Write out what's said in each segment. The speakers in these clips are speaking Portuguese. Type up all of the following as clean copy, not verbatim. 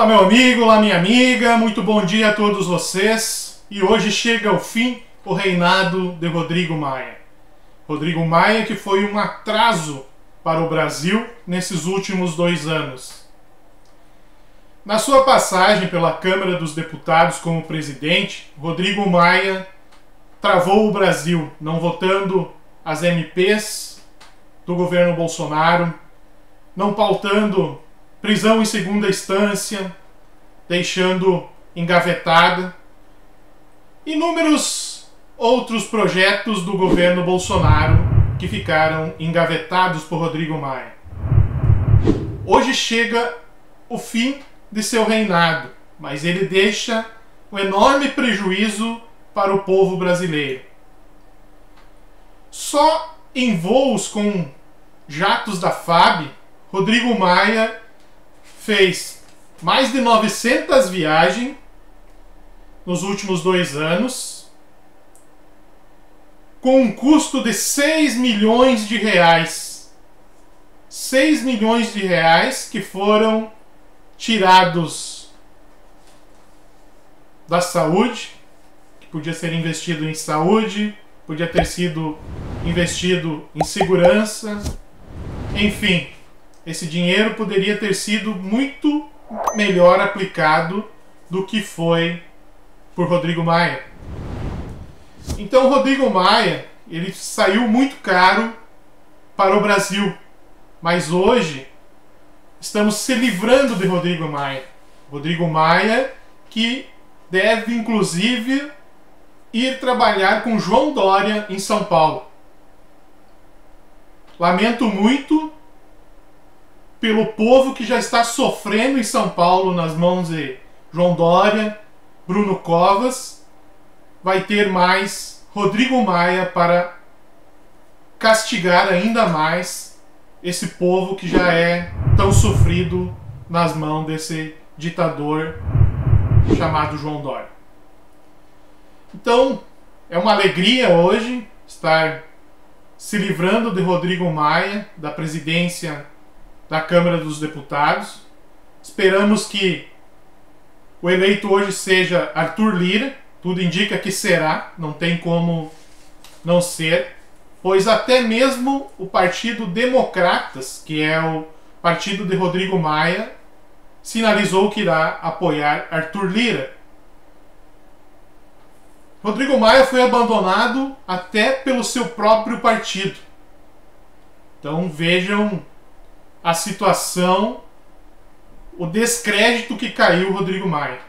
Olá meu amigo, olá minha amiga, muito bom dia a todos vocês. E hoje chega ao fim o reinado de Rodrigo Maia. Rodrigo Maia que foi um atraso para o Brasil nesses últimos 2 anos. Na sua passagem pela Câmara dos Deputados como presidente, Rodrigo Maia travou o Brasil, não votando as MPs do governo Bolsonaro, não pautando prisão em segunda instância, deixando engavetada inúmeros outros projetos do governo Bolsonaro que ficaram engavetados por Rodrigo Maia. Hoje chega o fim de seu reinado, mas ele deixa um enorme prejuízo para o povo brasileiro. Só em voos com jatos da FAB, Rodrigo Maia fez mais de 900 viagens nos últimos 2 anos, com um custo de 6 milhões de reais. 6 milhões de reais que foram tirados da saúde, que podia ser investido em saúde, podia ter sido investido em segurança, enfim. Esse dinheiro poderia ter sido muito melhor aplicado do que foi por Rodrigo Maia. Então Rodrigo Maia, ele saiu muito caro para o Brasil, mas hoje estamos se livrando de Rodrigo Maia. Rodrigo Maia que deve inclusive ir trabalhar com João Dória em São Paulo. Lamento muito pelo povo que já está sofrendo em São Paulo nas mãos de João Dória, Bruno Covas. Vai ter mais Rodrigo Maia para castigar ainda mais esse povo que já é tão sofrido nas mãos desse ditador chamado João Dória. Então, é uma alegria hoje estar se livrando de Rodrigo Maia, da presidência da Câmara dos Deputados. Esperamos que o eleito hoje seja Arthur Lira. Tudo indica que será, não tem como não ser, pois até mesmo o Partido Democratas, que é o partido de Rodrigo Maia, sinalizou que irá apoiar Arthur Lira. Rodrigo Maia foi abandonado até pelo seu próprio partido. Então vejam a situação, o descrédito que caiu Rodrigo Maia.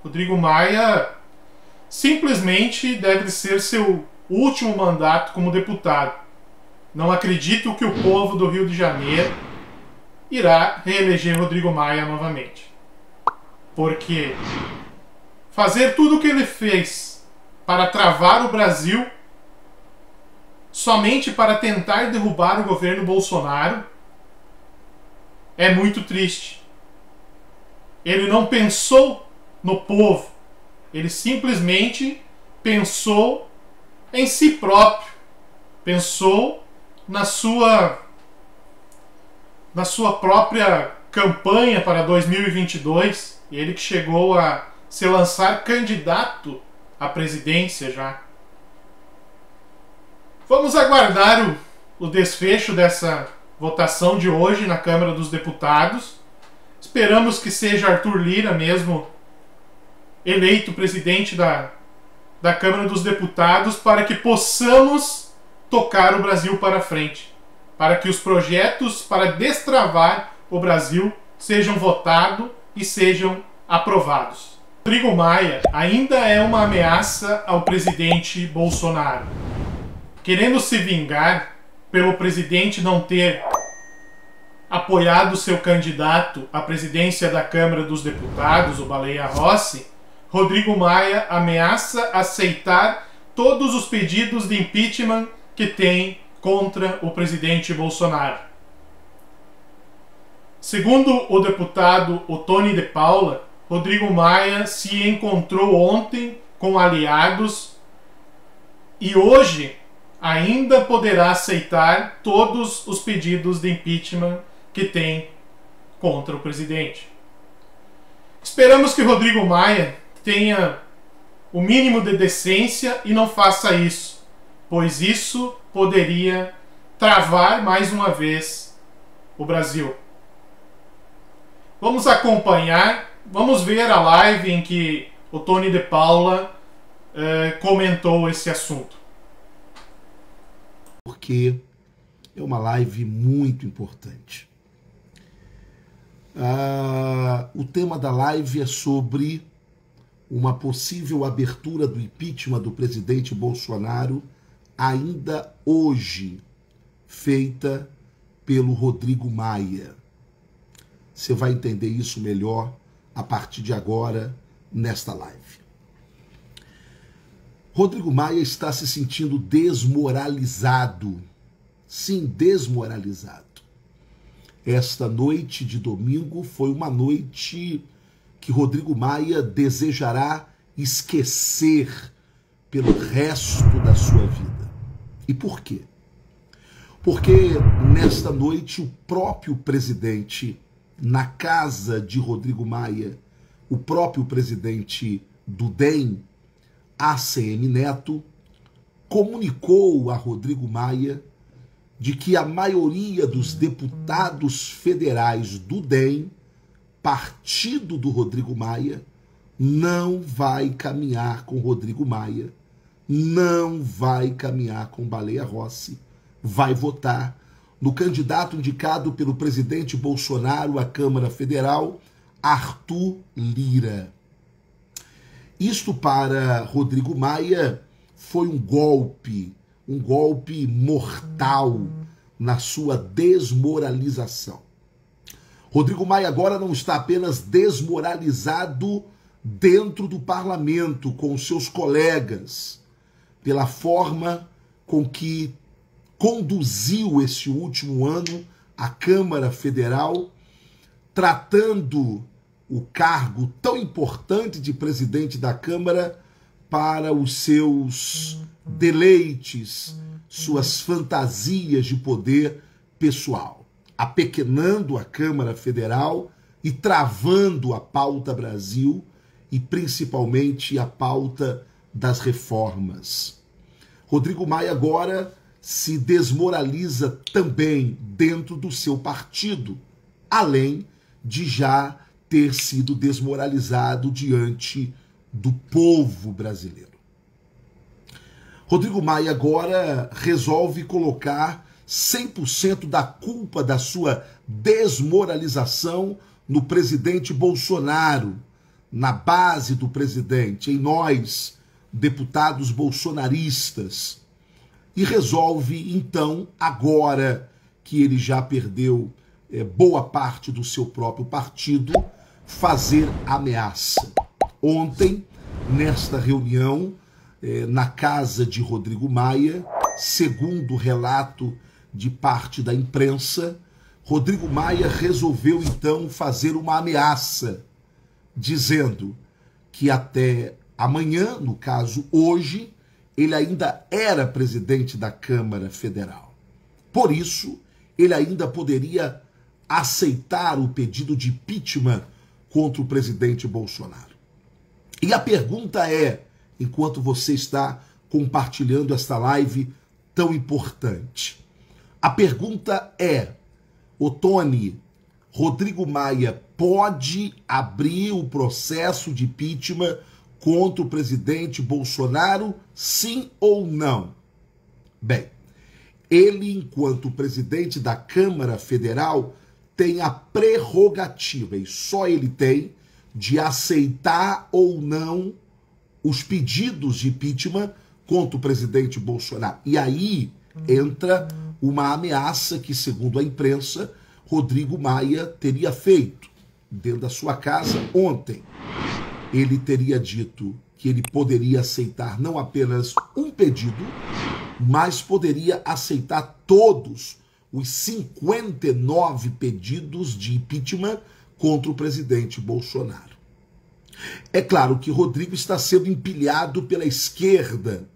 Rodrigo Maia simplesmente deve ser seu último mandato como deputado. Não acredito que o povo do Rio de Janeiro irá reeleger Rodrigo Maia novamente. Porque fazer tudo o que ele fez para travar o Brasil somente para tentar derrubar o governo Bolsonaro é muito triste. Ele não pensou no povo. Ele simplesmente pensou em si próprio. Pensou na sua própria campanha para 2022. Ele que chegou a se lançar candidato à presidência já. Vamos aguardar o desfecho dessa votação de hoje na Câmara dos Deputados. Esperamos que seja Arthur Lira mesmo eleito presidente da Câmara dos Deputados, para que possamos tocar o Brasil para frente, para que os projetos para destravar o Brasil sejam votados e sejam aprovados. Rodrigo Maia ainda é uma ameaça ao presidente Bolsonaro. Querendo se vingar pelo presidente não ter apoiado seu candidato à presidência da Câmara dos Deputados, o Baleia Rossi, Rodrigo Maia ameaça aceitar todos os pedidos de impeachment que tem contra o presidente Bolsonaro. Segundo o deputado Ottoni de Paula, Rodrigo Maia se encontrou ontem com aliados e hoje ainda poderá aceitar todos os pedidos de impeachment que tem contra o presidente. Esperamos que Rodrigo Maia tenha o mínimo de decência e não faça isso, pois isso poderia travar mais uma vez o Brasil. Vamos acompanhar, vamos ver a live em que o Tony de Paula comentou esse assunto. Porque é uma live muito importante. O tema da live é sobre uma possível abertura do impeachment do presidente Bolsonaro ainda hoje, feita pelo Rodrigo Maia. Você vai entender isso melhor a partir de agora nesta live. Rodrigo Maia está se sentindo desmoralizado. Sim, desmoralizado. Esta noite de domingo foi uma noite que Rodrigo Maia desejará esquecer pelo resto da sua vida. E por quê? Porque nesta noite o próprio presidente, na casa de Rodrigo Maia, o próprio presidente do DEM, ACM Neto, comunicou a Rodrigo Maia de que a maioria dos deputados federais do DEM, partido do Rodrigo Maia, não vai caminhar com Rodrigo Maia, não vai caminhar com Baleia Rossi, vai votar no candidato indicado pelo presidente Bolsonaro à Câmara Federal, Arthur Lira. Isto para Rodrigo Maia foi um golpe mortal na sua desmoralização. Rodrigo Maia agora não está apenas desmoralizado dentro do parlamento com seus colegas, pela forma com que conduziu esse último ano a Câmara Federal, tratando o cargo tão importante de presidente da Câmara para os seus deleites, suas fantasias de poder pessoal, apequenando a Câmara Federal e travando a pauta Brasil e principalmente a pauta das reformas. Rodrigo Maia agora se desmoraliza também dentro do seu partido, além de já ter sido desmoralizado diante do povo brasileiro. Rodrigo Maia agora resolve colocar 100% da culpa da sua desmoralização no presidente Bolsonaro, na base do presidente, em nós, deputados bolsonaristas. E resolve, então, agora que ele já perdeu boa parte do seu próprio partido, fazer ameaça. Ontem, nesta reunião, na casa de Rodrigo Maia, segundo o relato de parte da imprensa, Rodrigo Maia resolveu então fazer uma ameaça, dizendo que até amanhã, no caso hoje, ele ainda era presidente da Câmara Federal. Por isso, ele ainda poderia aceitar o pedido de impeachment contra o presidente Bolsonaro. E a pergunta é, enquanto você está compartilhando esta live tão importante, a pergunta é, Tony, Rodrigo Maia pode abrir o processo de impeachment contra o presidente Bolsonaro, sim ou não? Bem, ele, enquanto presidente da Câmara Federal, tem a prerrogativa, e só ele tem, de aceitar ou não os pedidos de impeachment contra o presidente Bolsonaro. E aí entra uma ameaça que, segundo a imprensa, Rodrigo Maia teria feito dentro da sua casa ontem. Ele teria dito que ele poderia aceitar não apenas um pedido, mas poderia aceitar todos os 59 pedidos de impeachment contra o presidente Bolsonaro. É claro que Rodrigo está sendo empilhado pela esquerda,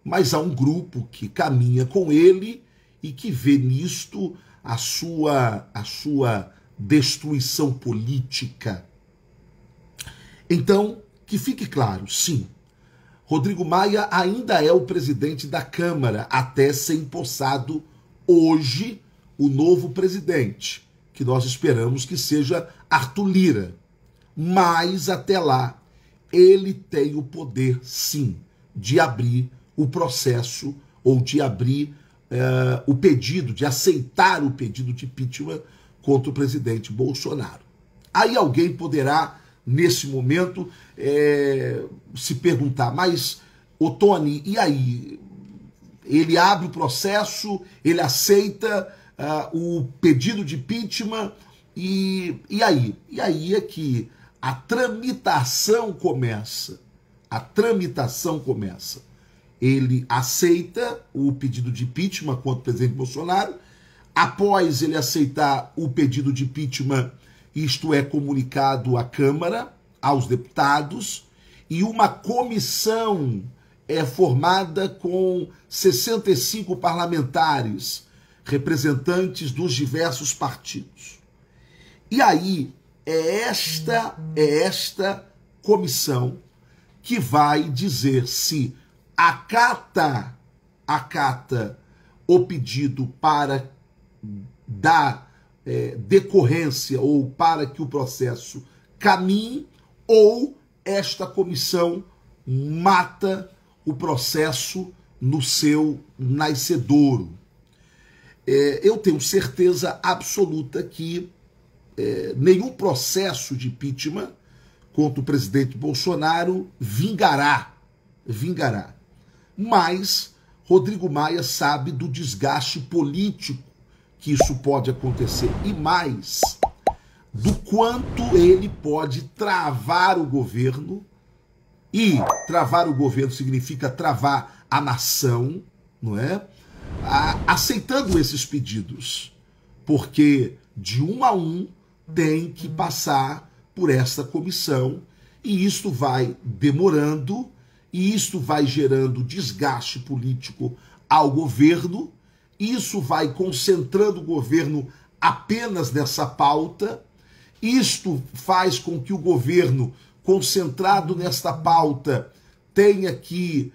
mas há um grupo que caminha com ele e que vê nisto a sua destruição política. Então, que fique claro, sim, Rodrigo Maia ainda é o presidente da Câmara, até ser empossado hoje o novo presidente, que nós esperamos que seja Arthur Lira. Mas, até lá, ele tem o poder, sim, de abrir o processo ou de abrir o pedido, de aceitar o pedido de impeachment contra o presidente Bolsonaro. Aí alguém poderá, nesse momento, se perguntar, mas, ô Tony, e aí? Ele abre o processo, ele aceita o pedido de impeachment, e aí? E aí é que a tramitação começa. A tramitação começa. Ele aceita o pedido de impeachment contra o presidente Bolsonaro. Após ele aceitar o pedido de impeachment, isto é comunicado à Câmara, aos deputados, e uma comissão é formada com 65 parlamentares, representantes dos diversos partidos. E aí é esta comissão que vai dizer se acata o pedido para dar decorrência ou para que o processo caminhe, ou esta comissão mata o processo no seu nascedouro. Eu tenho certeza absoluta que nenhum processo de impeachment contra o presidente Bolsonaro vingará. Mas Rodrigo Maia sabe do desgaste político que isso pode acontecer, e mais, do quanto ele pode travar o governo, e travar o governo significa travar a nação, não é? Aceitando esses pedidos, porque de um a um tem que passar por essa comissão, e isto vai demorando, e isto vai gerando desgaste político ao governo, isso vai concentrando o governo apenas nessa pauta, isto faz com que o governo, concentrado nesta pauta, tenha que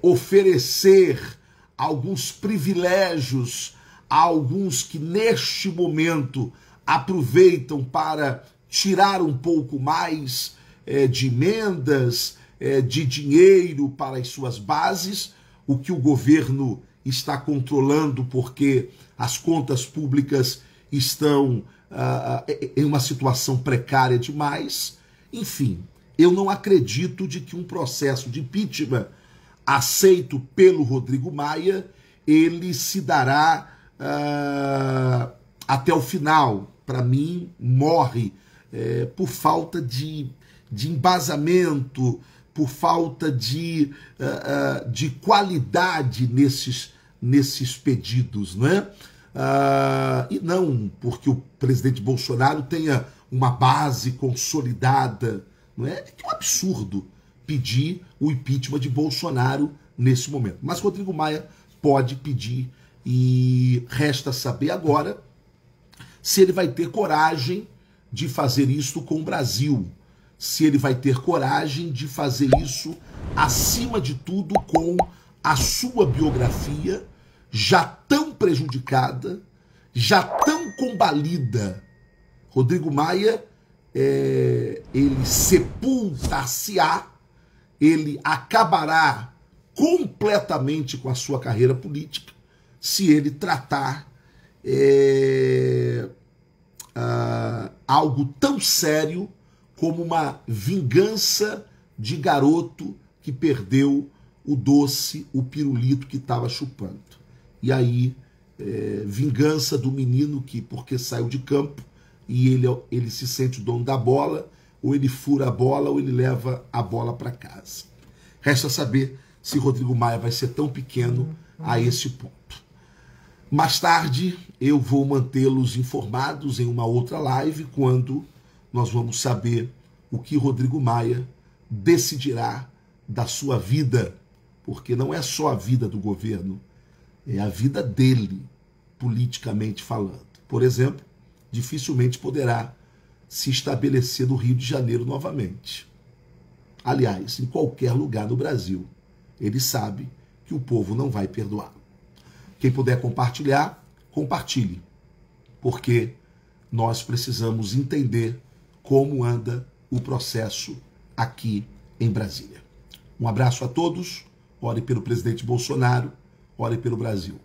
oferecer alguns privilégios a alguns que neste momento aproveitam para tirar um pouco mais de emendas, de dinheiro para as suas bases, o que o governo está controlando porque as contas públicas estão em uma situação precária demais. Enfim, eu não acredito de que um processo de impeachment aceito pelo Rodrigo Maia, ele se dará até o final. Para mim, morre por falta de embasamento, por falta de qualidade nesses pedidos, né? E não porque o presidente Bolsonaro tenha uma base consolidada, não é? É um absurdo pedir o impeachment de Bolsonaro nesse momento. Mas Rodrigo Maia pode pedir, e resta saber agora se ele vai ter coragem de fazer isso com o Brasil, se ele vai ter coragem de fazer isso, acima de tudo, com a sua biografia já tão prejudicada, já tão combalida. Rodrigo Maia, ele sepultar-se-á, ele acabará completamente com a sua carreira política se ele tratar algo tão sério como uma vingança de garoto que perdeu o doce, o pirulito que estava chupando. E aí, vingança do menino que, porque saiu de campo, e ele se sente o dono da bola, ou ele fura a bola, ou ele leva a bola para casa. Resta saber se Rodrigo Maia vai ser tão pequeno a esse ponto. Mais tarde, eu vou mantê-los informados em uma outra live, quando nós vamos saber o que Rodrigo Maia decidirá da sua vida, porque não é só a vida do governo, é a vida dele, politicamente falando. Por exemplo, dificilmente poderá se estabelecer no Rio de Janeiro novamente. aliás, em qualquer lugar no Brasil, ele sabe que o povo não vai perdoar. Quem puder compartilhar, compartilhe, porque nós precisamos entender como anda o processo aqui em Brasília. Um abraço a todos, ore pelo presidente Bolsonaro, ore pelo Brasil.